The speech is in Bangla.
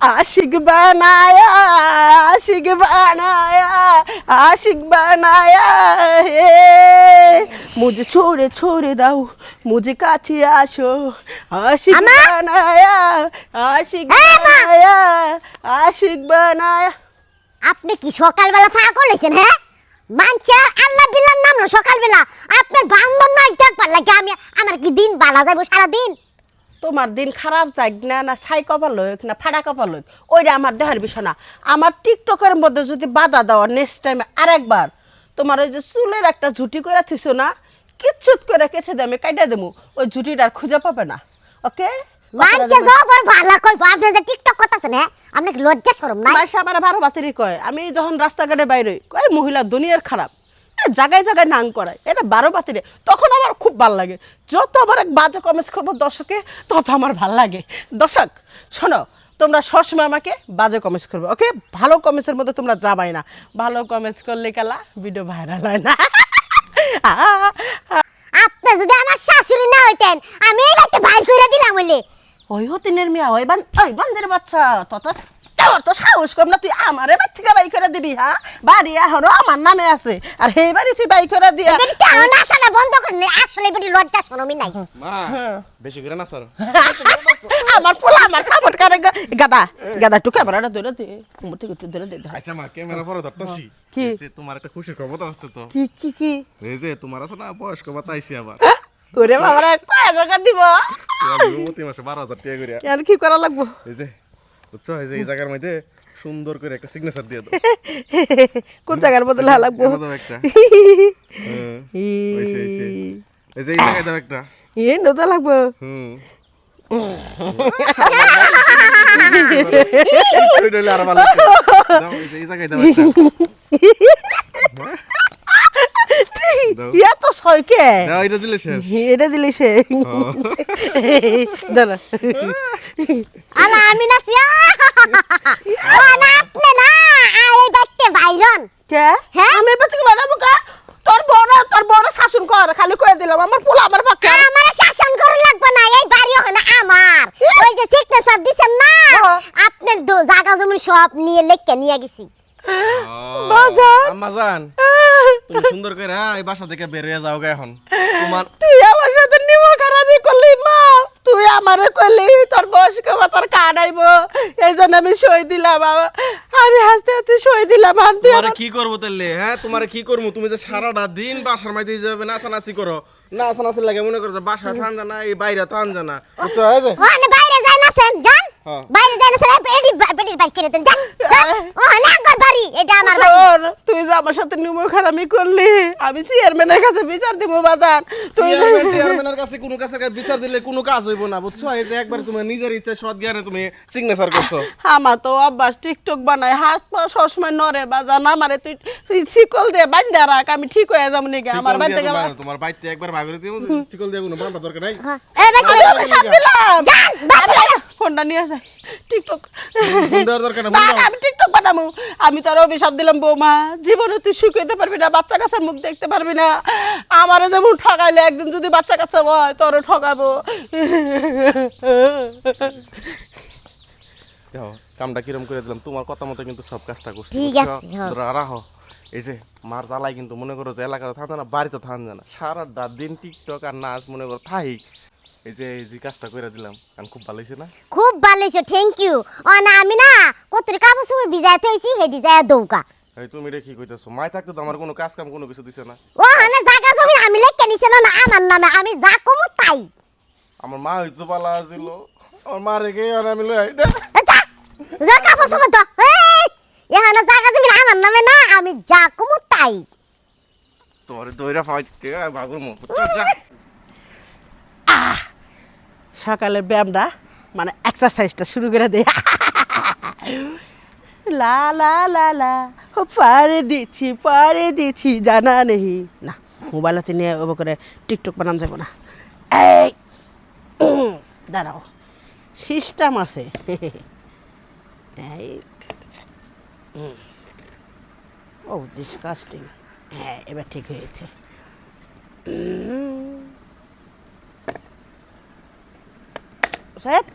आशिक बनाया आशिक बनाया आशिक बनाया हे मुझे छोड़े छोड़े दाओ मुझे काছে আসো आशिक बनाया आशिक बनाया आशिक बनाया আপনি কি সকালবেলা পাগল হইছেন হ্যাঁ মানছে আল্লাহ বিল্লাহ নাম না সকালবেলা আপনার বান্ধব নাচ দেখবার লাগে আমি আমার কি দিন বালা যাইব সারা দিন তোমার দিন খারাপ যাক না না ছাই কপাল হোক না ফাড়া কপাল হোক ওইটা আমার দেহের বিষয় না আমার টিকটকের মধ্যে যদি বাধা দাও নেক্সট টাইমে আরেকবার তোমার ওই যে চুলের একটা ঝুটি করে থিছো না কিচ্ছুত করে কেছে দে আমি কাইটা দেবো ওই ঝুটিটা আর খুঁজে পাবে না ওকে মানছে জবর ভালো কইব আপনি যে টিকটক করতেছেন হ্যাঁ আপনি কি লজ্জা শরম নাই মাইশা আমার 12 বাতিরি কয় আমি যখন রাস্তাঘাটে বাইরে কয় মহিলা দুনিয়ার খারাপ জায়গায় জায়গায় নাং করায় এটা 12 বাতিরে তখন আমার খুব ভালো লাগে যত আমার এক বাজে কমেন্টস করবো দর্শকে তত আমার ভালো লাগে দর্শক শোনো তোমরা সবসময় আমাকে বাজে কমেন্টস করবে ওকে ভালো কমেন্টসের মধ্যে তোমরা যাবাই না ভালো কমেন্টস করলে কালা ভিডিও ভাইরাল হয় না আপনি যদি আমার শাশুড়ি না হইতেন আমি এই বাড়িতে বাইর করে দিলাম বলে ওই হতিনের মিয়া ওই বান্দের বাচ্চা তত তোর তো সাহস কম না তুই আমারে বাড়ি থেকে বাই করে দিবি হ্যাঁ বাড়ি এখনো আমার নামে আছে আর সেই বাড়ি তুই বাই করে দিয়া তাও না সালা বন্ধ করে আসলে বেটি লজ্জা শরমই নাই মা বেশি করে না স্যার আমার পোলা আমার সাপোর্ট করে গাদা গাদা একটু ক্যামেরাটা ধরে দে কুমুর থেকে একটু ধরে দে আচ্ছা মা ক্যামেরা পরে ধরতাছি কি তোমার একটা খুশির খবর আছে তো কি কি কি এই যে তোমার আছে না বয়স্ক ভাতা আইছি আবার ওরে বাবারে কয় টাকা দিব প্রতি মাসে 12,000 টাকা করে আর কি করা লাগবো এই যে বুঝছো এই যে এই জায়গার মধ্যে সুন্দর করে একটা সিগনেচার দিয়ে দাও কোন জায়গার বদলে লাগবো দাও একটা ওইসে ওইসে এই যে এই জায়গায় দাও একটা নদা লাগবো ওই ডলে আর ভালো দাও এই জায়গায় দাও একটা ইয়া তো সয়কে দাও এটা দিলে শেষ এটা দিলে শেষ দাঁড়া আলা আমি না সিয়া ও না আপনি না এই বাচ্চা বাইরন কে হ্যাঁ আমি এবার থেকে বানাবো কা তোর বড় শাসন কর খালি কয়ে দিলাম আমার পোলা আমার বাচ্চা আমার শাসন করে লাগবে না এই বাড়ি ওখানে আমার ওই যে সিগনেচার দিছেন না আপনার জায়গা জমি সব নিয়ে লেখকে নিয়ে গেছি বাজান আম্মা জান তুমি সুন্দর করে এই বাসা থেকে বের হয়ে যাও গা এখন তোমার তুই আমার সাথে নিমো খারাপই করলি মা তুই আমারে কইলি তোর বয়স্ক ভাতার কার্ড আইব এই জন্য আমি সই দিলাম আমি হাসতে হাসতে সই দিলাম আনতে তোমারে কি করবো তাহলে হ্যাঁ তোমারে কি করবো তুমি যে সারাটা দিন বাসার মাঝে যাবে নাচানাচি করো নাচানাচি লাগে মনে করো যে বাসা থান জানা এই বাইরে থান জানা বুঝছো এই যে ওখানে বাইরে যাই না সেন জান বাইরে যাই না সেন পেটির বাইক কিনে দেন জান ও না ঘর বাড়ি এটা আমার বাড়ি তুই যে আমার সাথে নিমো খারাপই করলি আমি চেয়ারম্যানের কাছে বিচার দিব বাজান তুই চেয়ারম্যানের কাছে কোনো কাছে বিচার দিলে কোনো কাজ হইব না বুঝছো এই যে একবার তুমি নিজের ইচ্ছা সৎ জ্ঞানে তুমি সিগনেচার করছো আমার তো অভ্যাস টিকটক বানাই হাত পা সবসময় নড়ে বাজান আমারে তুই শিকল দিয়ে বান্ধা রাখ আমি ঠিক হয়ে যাবো নাকি আমার বাড়ি থেকে তোমার বাইতে একবার ভাগরে দিও শিকল দিয়ে কোনো বান্ধা দরকার নাই এই বাইক আমি সব দিলাম ফোনটা নিয়ে যাই টিকটক সুন্দর দরকার না আমি টিকটক বানাবো আমি তোর অভিশাপ দিলাম বৌমা জীবনে তুই সুখ হইতে পারবি না বাচ্চা কাছের মুখ দেখতে পারবি না আমারও যেমন ঠকাইলে একদিন যদি বাচ্চা কাছে হয় তোরও ঠকাবো কামটা কিরম করে দিলাম তোমার কথা মতো কিন্তু সব কাজটা করছি ঠিক আছে রাখো এই যে মার জ্বালাই কিন্তু মনে করো যে এলাকাতে থাকবে না বাড়িতে থান জানা সারাটা দিন টিকটক আর নাচ মনে করো থাই এই যে কাজটা করে দিলাম কারণ খুব ভালো হয়েছে না খুব ভালো হয়েছে থ্যাংক ইউ ও না আমি না কতরি কাপড় চোপড় ভিজাইতে হইছি হেডি যায় দৌকা এই তুমি রে কি কইতাছো মাই থাকতে তো আমার কোনো কাজ কাম কোনো কিছু দিছে না ও হানা জায়গা জমি আমি লেখকে নিছে না আমার নামে আমি যা কমু তাই আমার মা হইতো পালা ছিল আমার মা রেখে আর আমি লই আই যা কাপড় চোপড় তো এই এখানে জায়গা জমি আমার নামে না আমি যা কমু তাই তোর দইরা ফাইতে ভাগুর মো যা সকালের ব্যায়ামটা মানে এক্সারসাইজটা শুরু করে দে লা লা লা লা পারে দিচ্ছি জানা নেই না মোবাইলতে নিয়ে ওভাবে করে টিকটক বানান যাবো না এই দাঁড়াও সিস্টেম আছে এই ও ডিসকাস্টিং হ্যাঁ এবার ঠিক হয়েছে সাহেব